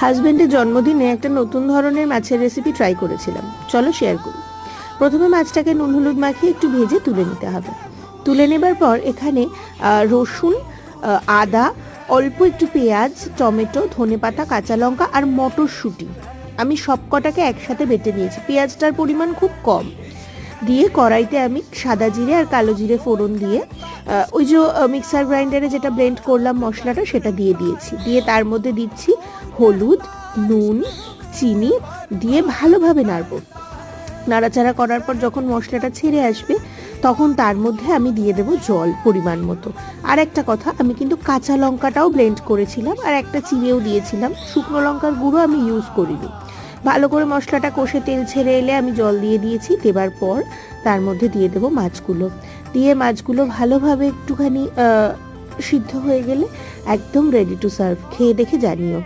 হাজবেন্ডের জন্মদিনে একটা নতুন ধরনের মাছের রেসিপি ট্রাই করেছিলাম, চলো শেয়ার করি। প্রথমে মাছটাকে নুন হলুদ মাখিয়ে একটু ভেজে তুলে নিতে হবে। তুলে নেবার পর এখানে রসুন, আদা, অল্প একটু পেঁয়াজ, টমেটো, ধনেপাতা, কাঁচা লঙ্কা আর মটরশুঁটি আমি সব কটাকে একসাথে বেটে নিয়েছি। পেঁয়াজটার পরিমাণ খুব কম দিয়ে কড়াইতে আমি সাদা জিরে আর কালো জিরে ফোড়ন দিয়ে ওই যে মিক্সার গ্রাইন্ডারে যেটা ব্লেন্ড করলাম মশলাটা সেটা দিয়ে দিয়েছি। দিয়ে তার মধ্যে দিচ্ছি হলুদ, নুন, চিনি দিয়ে ভালোভাবে নাড়ব। নাড়াচাড়া করার পর যখন মশলাটা ছেড়ে আসবে তখন তার মধ্যে আমি দিয়ে দেবো জল পরিমাণ মতো। আর একটা কথা, আমি কিন্তু কাঁচা লঙ্কাটাও ব্লেন্ড করেছিলাম আর একটা চিড়েও দিয়েছিলাম, শুকনো লঙ্কার গুঁড়ো আমি ইউজ করিনি। ভালো করে মশলাটা কষে তেল ছেড়ে এলে আমি জল দিয়ে দিয়েছি। দেবার পর তার মধ্যে দিয়ে দেবো মাছগুলো। দিয়ে মাছগুলো ভালোভাবে একটুখানি সিদ্ধ হয়ে গেলে একদম রেডি টু সার্ভ। খেয়ে দেখে জানিও।